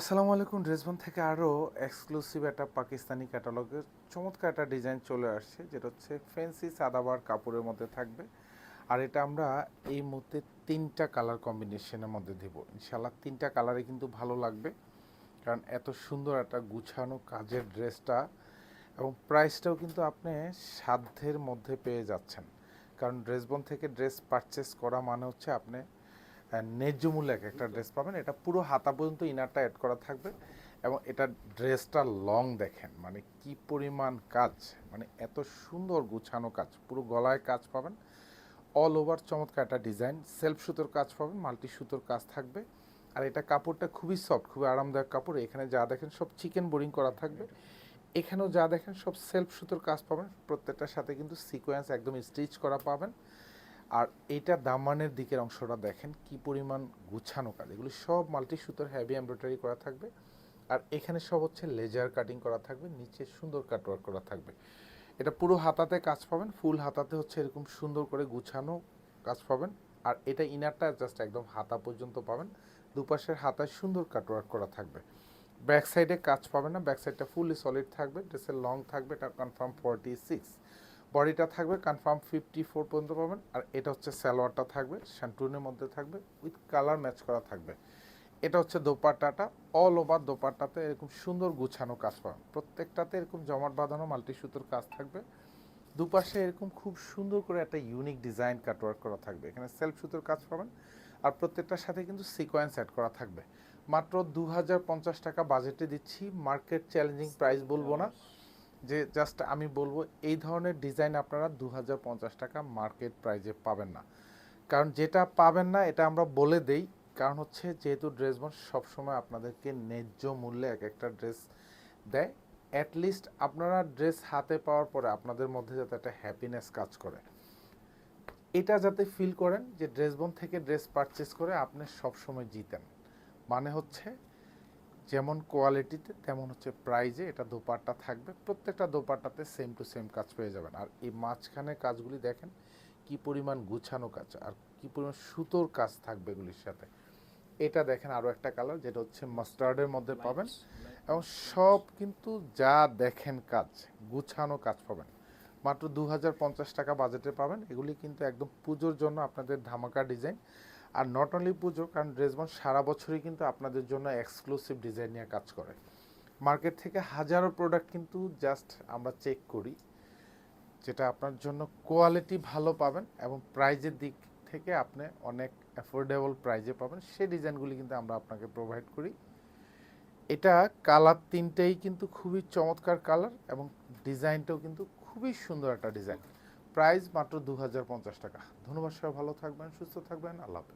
আসসালামু আলাইকুম। ড্রেসবন থেকে আরও এক্সক্লুসিভ একটা পাকিস্তানি ক্যাটালগের চমৎকার একটা ডিজাইন চলে আসছে, যেটা হচ্ছে ফ্যান্সি সাদাবার কাপড়ের মধ্যে থাকবে। আর এটা আমরা এই মুহূর্তে তিনটা কালার কম্বিনেশনের মধ্যে দেব ইনশাল্লাহ। তিনটা কালারে কিন্তু ভালো লাগবে, কারণ এত সুন্দর একটা গুছানো কাজের ড্রেসটা, এবং প্রাইসটাও কিন্তু আপনি সাধ্যের মধ্যে পেয়ে যাচ্ছেন। কারণ ড্রেসবন থেকে ড্রেস পারচেস করা মানে হচ্ছে আপনি ন্যায্য মূল্যে একটা ড্রেস পাবেন। এটা পুরো হাতা পর্যন্ত ইনারটা অ্যাড করা থাকবে, এবং এটা ড্রেসটা লং দেখেন মানে কি পরিমাণ কাজ, মানে এত সুন্দর গুছানো কাজ, পুরো গলায় কাজ পাবেন, অল ওভার চমৎকার একটা ডিজাইন, সেলফ সুতোর কাজ পাবেন, মাল্টি সুতোর কাজ থাকবে। আর এটা কাপড়টা খুবই সফট, খুবই আরামদায়ক কাপড়। এখানে যা দেখেন সব চিকেন বোরিং করা থাকবে, এখানেও যা দেখেন সব সেলফ সুতোর কাজ পাবেন, প্রত্যেকটার সাথে কিন্তু সিকোয়েন্স একদম স্টিচ করা পাবেন। আর এইটা দামানের দিকের অংশটা দেখেন কি পরিমাণ গুছানো কাজ, এগুলি সব মাল্টি সুতোর হেভি এমব্রয়ডারি করা থাকবে। আর এখানে সব হচ্ছে লেজার কাটিং করা থাকবে, নিচে সুন্দর কাটওয়ার্ক করা থাকবে। এটা পুরো হাতাতে কাজ পাবেন, ফুল হাতাতে হচ্ছে এরকম সুন্দর করে গুছানো কাজ পাবেন। আর এটা ইনারটা জাস্ট একদম হাতা পর্যন্ত পাবেন, দুপাশের হাতায় সুন্দর কাটওয়ার্ক করা থাকবে। ব্যাক সাইডে কাজ পাবেন না, ব্যাক সাইডটা ফুললি সলিড থাকবে, ড্রেসের লং থাকবে, এটা কনফার্ম 46, বডিটা থাকবে কনফার্ম 54 পর্যন্ত পাবেন। আর এটা হচ্ছে সালোয়ারটা থাকবে শ্যান্টুনের মধ্যে থাকবে, উইথ কালার ম্যাচ করা থাকবে। এটা হচ্ছে দোপাট্টাটা, অল ওভার দোপাট্টাতে এরকম সুন্দর গুছানো কাজ পাবেন, প্রত্যেকটাতে এরকম জমাট বাঁধানো মাল্টি সুতোর কাজ থাকবে। দুপাশে এরকম খুব সুন্দর করে একটা ইউনিক ডিজাইন কাটওয়ার্ক করা থাকবে, এখানে সেলফ সুতোর কাজ পাবেন। আর প্রত্যেকটার সাথে কিন্তু সিকোয়েন্স অ্যাড করা থাকবে। মাত্র 2050 টাকা বাজেটে দিচ্ছি, মার্কেট চ্যালেঞ্জিং প্রাইস বলবো না, যে জাস্ট আমি বলবো এই ধরনের ডিজাইন আপনারা 2050 টাকা মার্কেট প্রাইজে পাবেন না। কারণ যেটা পাবেন না এটা আমরা বলে দেই, কারণ হচ্ছে যেহেতু ড্রেসবন সবসময় আপনাদেরকে ন্যায্য মূল্যে এক একটা ড্রেস দেয়। অ্যাটলিস্ট আপনারা ড্রেস হাতে পাওয়ার পরে আপনাদের মধ্যে যাতে একটা হ্যাপিনেস কাজ করে, এটা যাতে ফিল করেন যে ড্রেসবন থেকে ড্রেস পারচেস করে আপনি সবসময় জিতেন। মানে হচ্ছে যেমন কোয়ালিটিতে তেমন হচ্ছে প্রাইজে এটা দোপাট্টা থাকবে, প্রত্যেকটা দোপাট্টাতে সেম টু সেম কাজ পেয়ে যাবেন। আর এই মাঝখানে কাজগুলি দেখেন কি পরিমাণ গুছানো কাজ, আর কি পরিমাণ সুতোর কাজ থাকবে এগুলির সাথে। এটা দেখেন আরও একটা কালার, যেটা হচ্ছে মাস্টার্ডের মধ্যে পাবেন, এবং সব কিন্তু যা দেখেন কাজ, গুছানো কাজ পাবেন। মাত্র 2050 টাকা বাজেটে পাবেন। এগুলি কিন্তু একদম পুজোর জন্য আপনাদের ধামাকা ডিজাইন। আর নট অনলি পুজো, কারণ ড্রেসবন সারা বছরই কিন্তু আপনাদের জন্য এক্সক্লুসিভ ডিজাইন নিয়ে কাজ করে। মার্কেট থেকে হাজারো প্রোডাক্ট কিন্তু জাস্ট আমরা চেক করি, যেটা আপনার জন্য কোয়ালিটি ভালো পাবেন এবং প্রাইজের দিক থেকে আপনি অনেক অ্যাফোর্ডেবল প্রাইজে পাবেন, সেই ডিজাইনগুলি কিন্তু আমরা আপনাকে প্রোভাইড করি। এটা কালার তিনটেই কিন্তু খুবই চমৎকার কালার, এবং ডিজাইনটাও কিন্তু খুবই সুন্দর একটা ডিজাইন। প্রাইস মাত্র 2050 টাকা। ধন্যবাদ, সবাই ভালো থাকবেন, সুস্থ থাকবেন, আল্লাহ হাফেজ।